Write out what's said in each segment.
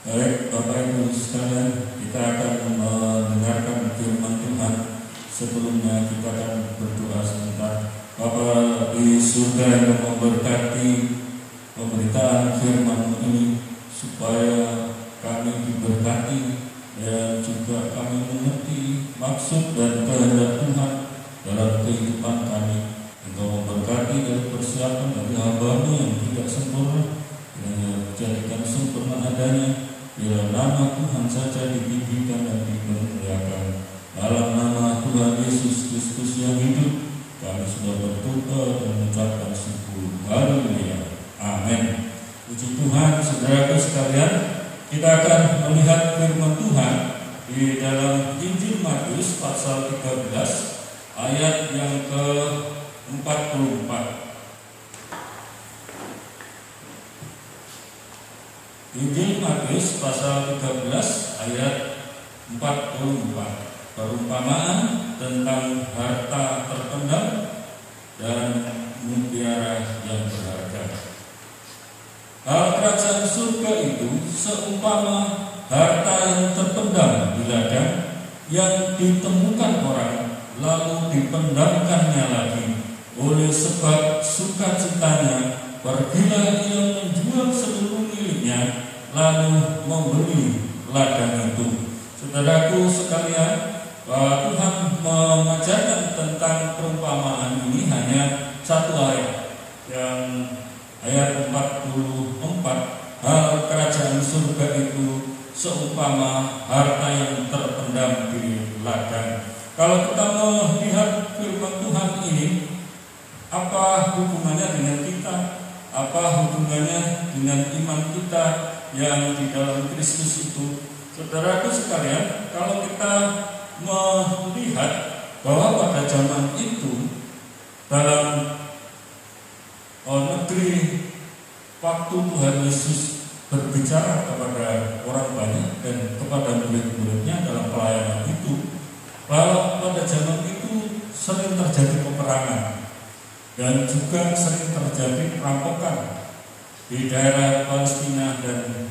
Baik, Bapak Ibu sekalian, kita akan mendengarkan firman Tuhan. Sebelumnya kita akan berdoa sebentar. Bapa di surga yang memberkati pemberitaan firman ini, supaya kami diberkati dan juga kami mengerti maksud dan kehendak Tuhan dalam kehidupan kami. Engkau memberkati dari persiapan dari hamba-Mu yang tidak sempurna, dan jadikan sempurna adanya. Bila nama Tuhan saja ditinggikan dan dimuliakan. Dalam nama Tuhan Yesus Kristus yang hidup, kami sudah berdoa dan mengucapkan syukur. Haleluya. Amin. Puji Tuhan, saudaraku sekalian, kita akan melihat firman Tuhan di dalam Injil Matius pasal 13 ayat yang ke-44. Injil Matius pasal 13 ayat 44. Perumpamaan tentang harta terpendam dan mutiara yang berharga. Hal kerajaan surga itu seumpama harta yang terpendam di ladang, yang ditemukan orang lalu dipendamkannya lagi. Oleh sebab sukacitanya, pergilah ia menjual seluruh miliknya, lalu membeli ladang itu. Saudaraku sekalian, Tuhan mengajarkan tentang perumpamaan ini hanya satu ayat, yang ayat 44. Hal kerajaan surga itu seumpama harta yang terpendam di ladang. Kalau kita melihat firman Tuhan ini, apa hubungannya dengan kita? Apa hubungannya dengan iman kita yang di dalam Kristus itu? Saudaraku sekalian, kalau kita melihat bahwa pada zaman itu, dalam negeri, waktu Tuhan Yesus berbicara kepada orang banyak dan kepada murid-muridnya dalam pelayanan itu, bahwa pada zaman itu sering terjadi peperangan dan juga sering terjadi perampokan di daerah Palestina dan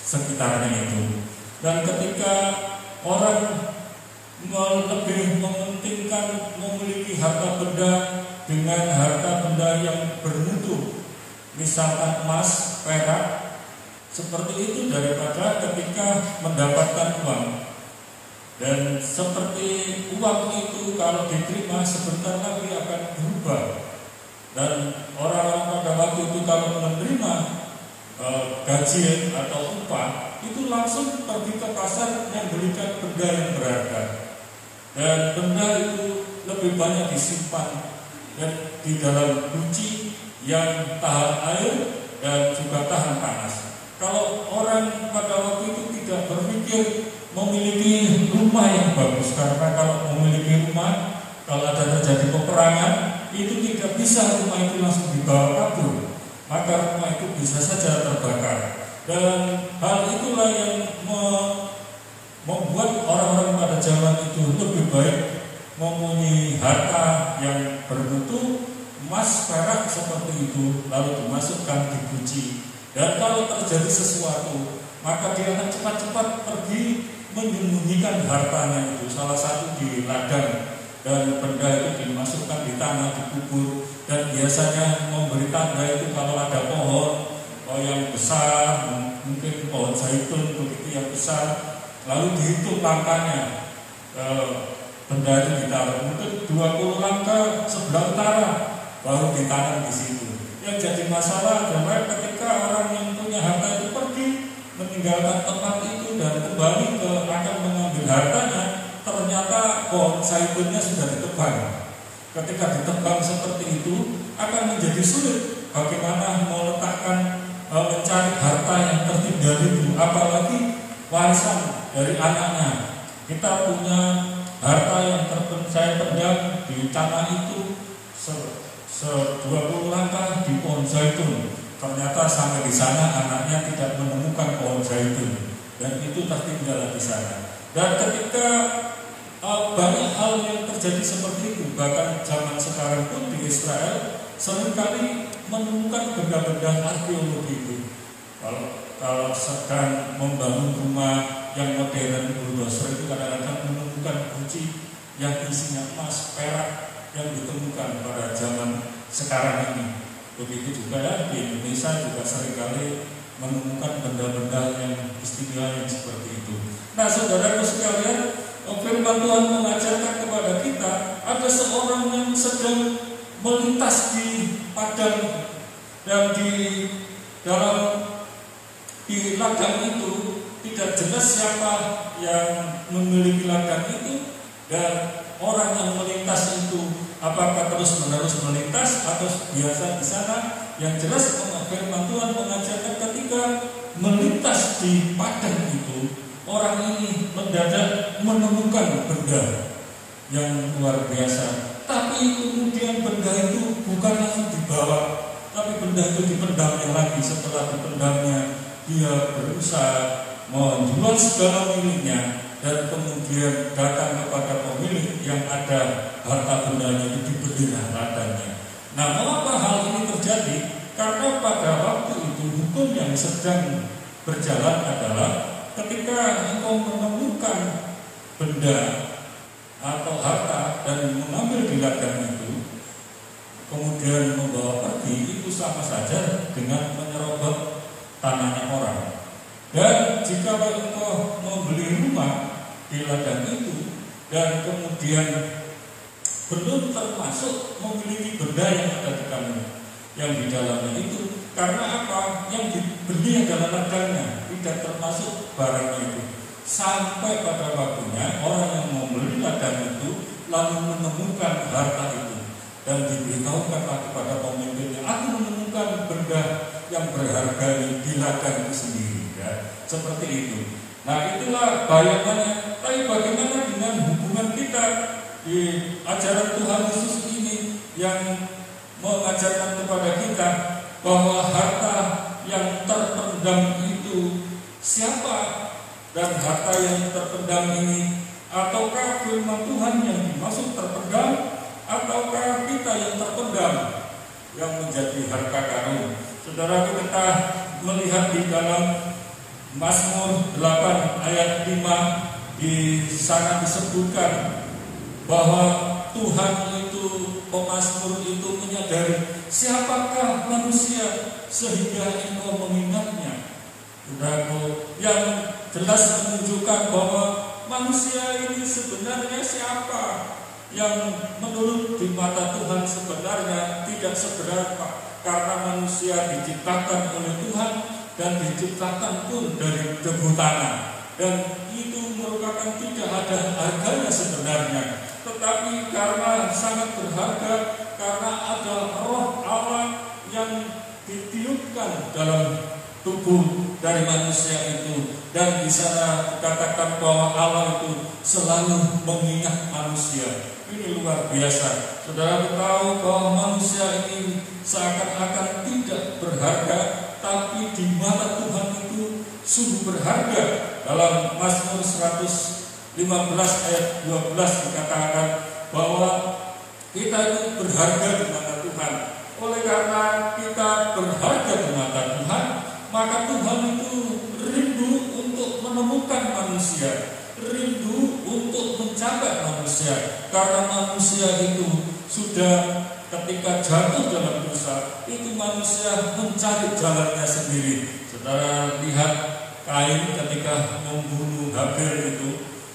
sekitarnya itu. Dan ketika orang lebih mementingkan memiliki harta benda dengan harta benda yang bermutu, misalkan emas, perak, seperti itu, daripada ketika mendapatkan uang. Dan seperti uang itu kalau diterima sebentar lagi akan berubah. Dan orang-orang pada waktu itu kalau menerima gaji atau upah, itu langsung pergi ke pasar membelikan benda yang berharga. Dan benda itu lebih banyak disimpan dan di dalam guci yang tahan air dan juga tahan panas. Kalau orang pada waktu itu tidak berpikir memiliki rumah yang bagus, karena kalau memiliki rumah, kalau ada terjadi peperangan, itu tidak bisa rumah itu langsung dibawa kabur, maka rumah itu bisa saja terbakar. Dan hal itulah yang membuat orang-orang pada zaman itu lebih baik mempunyai harta yang bermutu, emas, perak seperti itu, lalu dimasukkan di guci. Dan kalau terjadi sesuatu, maka dia akan cepat-cepat pergi menyembunyikan hartanya itu, salah satu di ladang, dan benda itu dimasukkan di tanah, dikubur. Dan biasanya memberi tanda itu kalau ada pohon yang besar, mungkin pohon zaitun begitu yang besar, lalu dihitung langkahnya, benda itu ditaruh, mungkin 20 langkah sebelah utara baru ditanam di situ. Yang jadi masalah adalah ketika orang yang punya harta itu pergi meninggalkan tempat itu dan kembali akan mengambil hartanya, ternyata pohon zaitunnya sudah ditebang. Ketika ditebang seperti itu, akan menjadi sulit bagaimana meletakkan, mencari harta yang tertinggal itu, apalagi warisan dari anaknya. Kita punya harta yang saya pendam di tanah itu 20 langkah di pohon zaitun. Ternyata sampai di sana anaknya tidak menemukan pohon zaitun dan itu tertinggal di sana. Dan ketika banyak hal yang terjadi seperti itu, bahkan zaman sekarang pun di Israel seringkali menemukan benda-benda arkeologi itu. Kalau sedang membangun rumah yang modern, bulldozer itu kadang-kadang menemukan kunci yang isinya emas, perak yang ditemukan pada zaman sekarang ini. Begitu juga ya, di Indonesia juga seringkali menemukan benda-benda yang istimewa yang seperti itu. Nah, saudaraku sekalian, firman Tuhan mengajarkan kepada kita, ada seorang yang sedang melintas di padang dan di dalam di ladang itu tidak jelas siapa yang memiliki ladang itu, dan orang yang melintas itu apakah terus-menerus melintas atau biasa di sana. Yang jelas firman Tuhan mengajarkan ketika melintas di padang itu, orang ini mendadak menemukan benda yang luar biasa. Tapi kemudian benda itu bukan langsung dibawa, tapi benda itu dipendamnya lagi. Setelah dipendamnya, dia berusaha menjual segala miliknya dan kemudian datang kepada pemilik yang ada harta bendanya itu dibelilah ladangnya. Nah, mengapa hal ini terjadi? Karena pada waktu itu hukum yang sedang berjalan adalah ketika engkau menemukan benda atau harta dan mengambil di ladang itu, kemudian membawa pergi, itu sama saja dengan menyerobot tanahnya orang. Dan jika engkau membeli rumah di ladang itu dan kemudian belum termasuk memiliki benda yang ada di kamu yang di dalamnya itu, karena apa? Yang dibeli adalah ladangnya, tidak termasuk barangnya itu. Sampai pada waktunya orang yang membeli ladang itu lalu menemukan harta itu dan diberitahukanlah kepada pemimpinnya, aku menemukan benda yang berharga di ladang itu sendiri, ya. Seperti itu. Nah, itulah bayangannya. Tapi bagaimana dengan hubungan kita di ajaran Tuhan Yesus ini yang mengajarkan kepada kita bahwa harta yang terpendam itu siapa, dan harta yang terpendam ini ataukah firman Tuhan yang dimaksud terpendam, ataukah kita yang terpendam yang menjadi harta karun. Saudara, kita melihat di dalam Mazmur 8 ayat 5, di sana disebutkan bahwa Tuhan itu, pemazmur itu menyadari siapakah manusia sehingga engkau mengingatnya. Saudaraku, yang jelas menunjukkan bahwa manusia ini sebenarnya siapa, yang menurut di mata Tuhan sebenarnya tidak seberapa, karena manusia diciptakan oleh Tuhan dan diciptakan pun dari debu tanah, dan itu merupakan tidak ada harganya sebenarnya. Tetapi karena sangat berharga, karena ada roh Allah yang ditiupkan dalam tubuh dari manusia itu, dan di sana dikatakan bahwa Allah itu selalu mengingat manusia. Ini luar biasa. Saudara tahu bahwa manusia ini seakan-akan tidak berharga, tapi di mata Tuhan itu sungguh berharga. Dalam Mazmur 115 ayat 12 dikatakan bahwa kita itu berharga di mata Tuhan. Oleh karena kita berharga di mata Tuhan, maka Tuhan itu rindu untuk menemukan manusia, rindu untuk mencapai manusia. Karena manusia itu sudah ketika jatuh dalam dosa, itu manusia mencari jalannya sendiri. Saudara lihat Kain ketika membunuh Habil itu,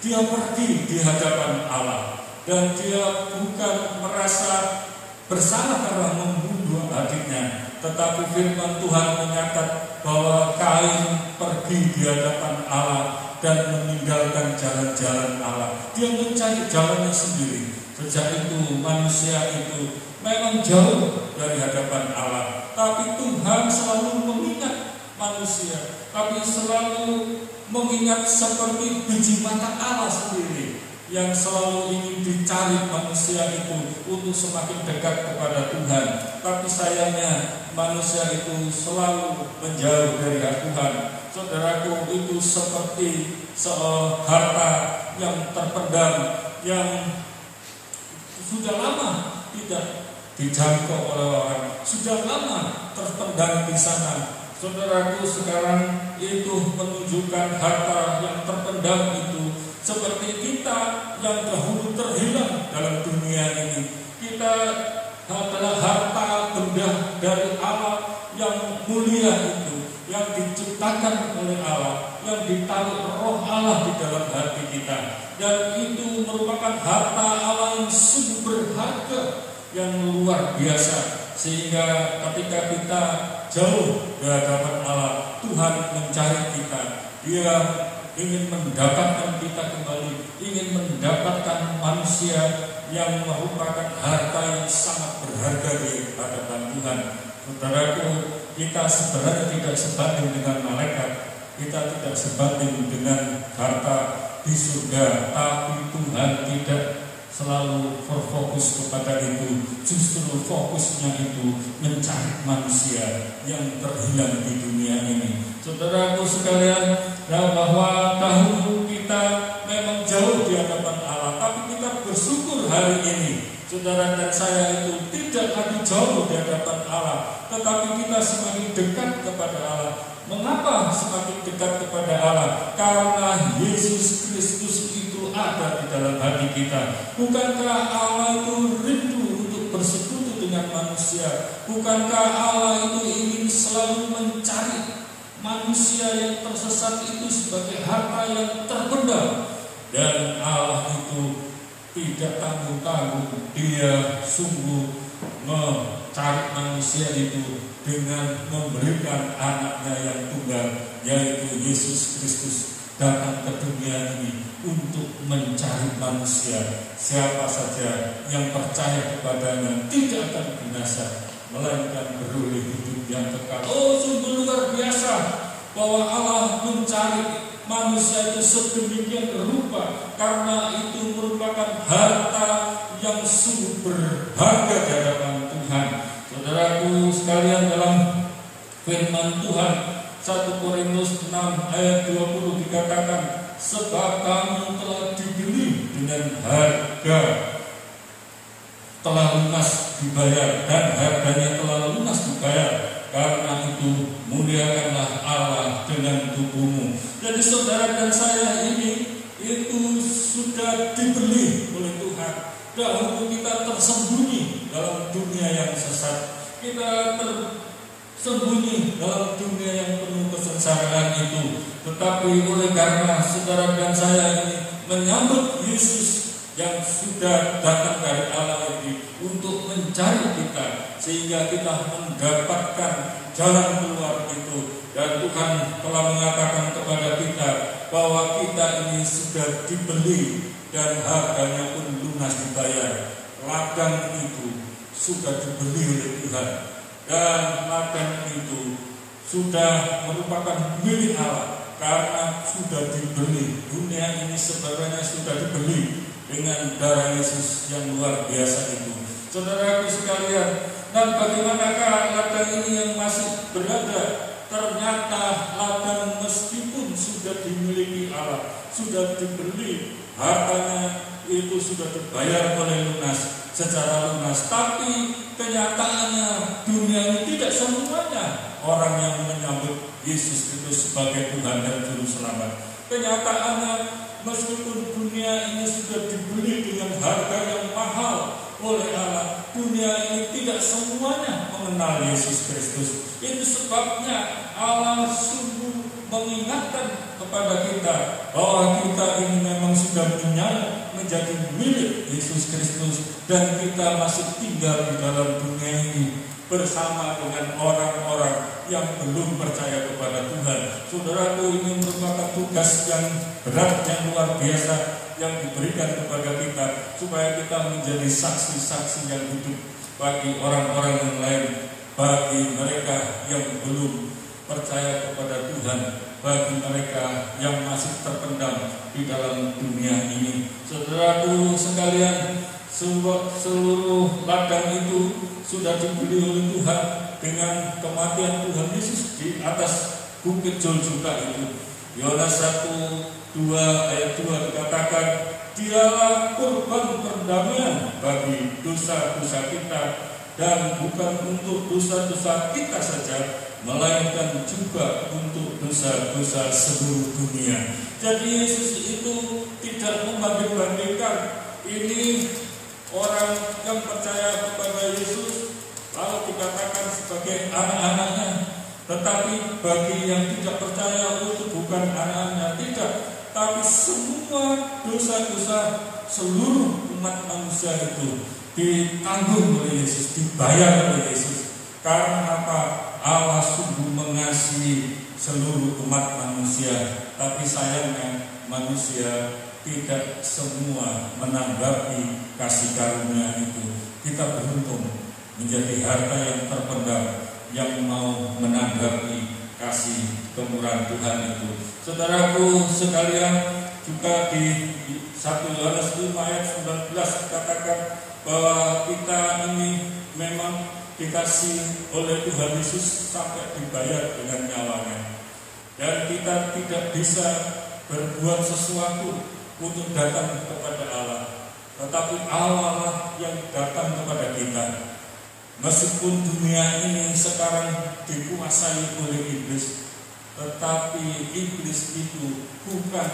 dia pergi di hadapan Allah, dan dia bukan merasa bersalah karena membunuh adiknya, tetapi firman Tuhan menyatat bahwa Kain pergi di hadapan Allah dan meninggalkan jalan-jalan Allah. Dia mencari jalannya sendiri. Sejak itu manusia itu memang jauh dari hadapan Allah, tapi Tuhan selalu mengingat manusia, tapi selalu mengingat seperti biji mata Allah sendiri yang selalu ingin dicari manusia itu untuk semakin dekat kepada Tuhan. Tapi sayangnya manusia itu selalu menjauh dari Tuhan. Saudaraku, itu seperti harta yang terpendam, yang sudah lama tidak dijangkau oleh orang, sudah lama terpendam di sana, Saudaraku, sekarang itu menunjukkan harta yang terpendam itu seperti kita yang dahulu terhilang dalam dunia ini. Kita adalah harta benda dari Allah yang mulia itu, yang diciptakan oleh Allah, yang ditaruh roh Allah di dalam hati kita, dan itu merupakan harta Allah yang sungguh berharga, yang luar biasa, sehingga ketika kita jauh dari hadapan Allah, Tuhan mencari kita. Dia ingin mendapatkan kita kembali, ingin mendapatkan manusia yang merupakan harta yang sangat berharga di hadapan Tuhan. Saudaraku, kita sebenarnya tidak sebanding dengan malaikat, kita tidak sebanding dengan harta di surga, tapi Tuhan tidak selalu berfokus kepada itu. Justru fokusnya itu mencari manusia yang terhilang di dunia ini. Saudaraku sekalian, bahwa dahulu kita memang jauh di hadapan Allah, tapi kita bersyukur hari ini, saudara dan saya itu tidak lagi jauh di hadapan Allah, tetapi kita semakin dekat kepada Allah. Mengapa semakin dekat kepada Allah? Karena Yesus Kristus itu ada di dalam hati kita. Bukankah Allah itu rindu untuk bersekutu dengan manusia? Bukankah Allah itu ingin selalu mencari manusia yang tersesat itu sebagai harta yang terpendam? Dan Allah itu tidak tanggung-tanggung, Dia sungguh mencari manusia itu dengan memberikan anaknya yang tunggal, yaitu Yesus Kristus, datang ke dunia ini untuk mencari manusia. Siapa saja yang percaya kepadanya tidak akan binasa, melainkan beroleh hidup yang kekal. Oh, sungguh luar biasa bahwa Allah mencari manusia itu sedemikian rupa, karena itu merupakan harta yang sungguh berharga di hadapan Tuhan. Saudaraku sekalian, dalam firman Tuhan 1 Korintus 6 ayat 20 dikatakan, sebab kamu telah dibeli dengan harga, telah lunas dibayar, dan harganya telah lunas dibayar. Karena itu muliakanlah Allah dengan tubuhmu. Jadi saudara dan saya ini itu sudah dibeli oleh Tuhan. Dahulu kita tersembunyi dalam dunia yang sesat, kita tersembunyi dalam dunia yang penuh kesengsaraan itu. Tetapi oleh karena saudara dan saya ini menyambut Yesus yang sudah datang dari Allah ini untuk mencari kita, sehingga kita mendapatkan jalan keluar itu. Dan Tuhan telah mengatakan kepada kita bahwa kita ini sudah dibeli dan harganya pun lunas dibayar. Ladang itu sudah dibeli oleh Tuhan, dan ladang itu sudah merupakan milik Allah karena sudah dibeli. Dunia ini sebenarnya sudah dibeli dengan darah Yesus yang luar biasa itu. Saudaraku sekalian, dan bagaimanakah ladang ini yang masih berada? Ternyata ladang meskipun sudah dimiliki Allah, sudah dibeli, harganya itu sudah dibayar oleh lunas, secara lunas, tapi kenyataannya dunia ini tidak semuanya orang yang menyambut Yesus itu sebagai Tuhan dan Juru Selamat. Kenyataannya meskipun dunia ini sudah dibeli dengan harga yang mahal oleh Allah, dunia ini tidak semuanya mengenal Yesus Kristus. Itu sebabnya Allah sungguh mengingatkan kepada kita bahwa kita ini memang sudah menjadi milik Yesus Kristus, dan kita masih tinggal di dalam dunia ini bersama dengan orang-orang yang belum percaya kepada Tuhan. Saudaraku, ini merupakan tugas yang berat, yang luar biasa yang diberikan kepada kita, supaya kita menjadi saksi-saksi yang hidup bagi orang-orang yang lain, bagi mereka yang belum percaya kepada Tuhan, bagi mereka yang masih terpendam di dalam dunia ini. Saudaraku sekalian, seluruh ladang itu sudah dibeli oleh Tuhan dengan kematian Tuhan Yesus di atas bukit Golgota itu. Yohanes 1:2 ayat 2 dikatakan, dialah kurban perdamaian bagi dosa-dosa kita, dan bukan untuk dosa-dosa kita saja, melainkan juga untuk dosa-dosa seluruh dunia. Jadi Yesus itu tidak membanding-bandingkan ini orang yang percaya kepada Yesus lalu dikatakan sebagai anak-anaknya, tetapi bagi yang tidak percaya itu bukan anak-anaknya, tidak, tapi semua dosa-dosa seluruh umat manusia itu ditanggung oleh Yesus, dibayar oleh Yesus. Karena apa? Allah sungguh mengasihi seluruh umat manusia, tapi sayangnya manusia tidak semua menanggapi kasih karunia itu. Kita beruntung menjadi harta yang terpendam yang mau menanggapi kasih kemurahan Tuhan itu. Saudaraku sekalian, juga di 1 Yohanes 5 ayat 19 dikatakan bahwa kita ini memang dikasih oleh Tuhan Yesus sampai dibayar dengan nyawanya, dan kita tidak bisa berbuat sesuatu untuk datang kepada Allah, tetapi Allah lah yang datang kepada kita. Meskipun dunia ini sekarang dikuasai oleh iblis, tetapi iblis itu bukan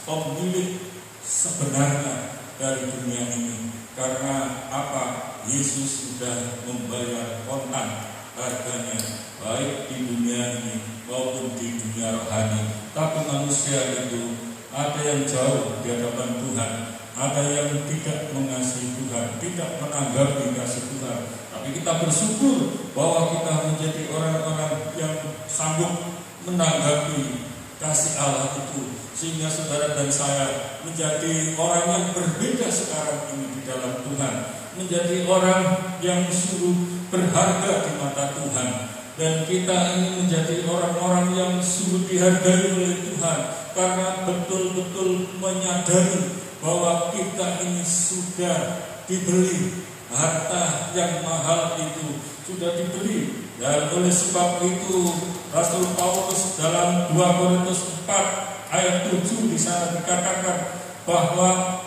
pemilik sebenarnya dari dunia ini. Karena apa? Yesus sudah membayar kontan harganya, baik di dunia ini maupun di dunia rohani. Tapi manusia itu ada yang jauh di hadapan Tuhan, ada yang tidak mengasihi Tuhan, tidak menanggapi kasih Tuhan. Tapi kita bersyukur bahwa kita menjadi orang-orang yang sanggup menanggapi kasih Allah itu, sehingga saudara dan saya menjadi orang yang berbeda sekarang ini di dalam Tuhan, menjadi orang yang sungguh berharga di mata Tuhan, dan kita ini menjadi orang-orang yang sungguh dihargai oleh Tuhan karena betul-betul menyadari bahwa kita ini sudah dibeli, harta yang mahal itu sudah dibeli. Dan oleh sebab itu Rasul Paulus dalam 2 Korintus 4 ayat 7 di sana dikatakan bahwa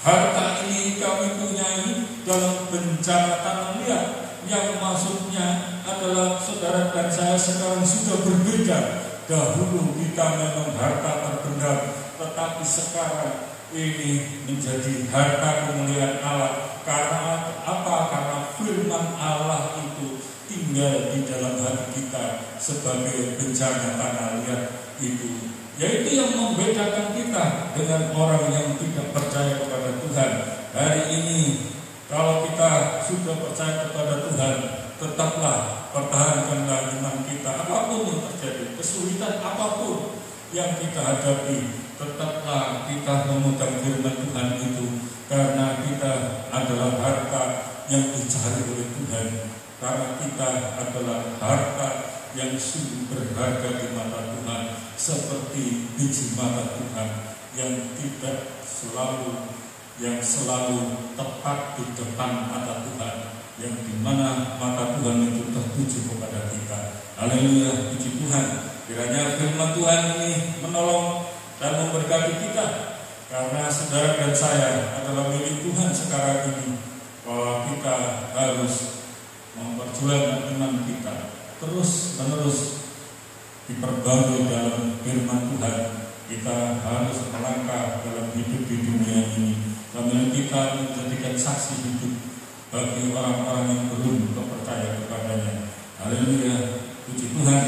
harta ini kami punyai dalam bencana tanah liat, yang maksudnya adalah saudara dan saya sekarang sudah berbeda. Dahulu kita memang harta terpendam, tetapi sekarang ini menjadi harta kemuliaan Allah. Karena apa? Karena firman Allah itu tinggal di dalam hati kita sebagai bencana tanah liat itu, yaitu yang membedakan kita dengan orang yang tidak percaya kepada Tuhan. Hari ini kalau kita sudah percaya kepada Tuhan, tetaplah pertahankanlah iman kita. Apapun yang terjadi, kesulitan apapun yang kita hadapi, tetaplah kita memegang firman Tuhan itu, karena kita adalah harta yang dicari oleh Tuhan. Karena kita adalah harta yang sungguh berharga di mata Tuhan, seperti biji mata Tuhan yang selalu tepat di depan mata Tuhan, yang dimana mata Tuhan itu tertuju kepada kita. Haleluya, puji Tuhan. Kiranya firman Tuhan ini menolong dan memberkati kita, karena saudara dan saya adalah milik Tuhan sekarang ini, bahwa kita harus memperjuangkan iman kita terus menerus diperbarui dalam firman Tuhan. Kita harus melangkah dalam hidup di dunia ini sambil kita menjadikan saksi hidup bagi orang-orang yang belum percaya kepadanya. Haleluya, puji Tuhan.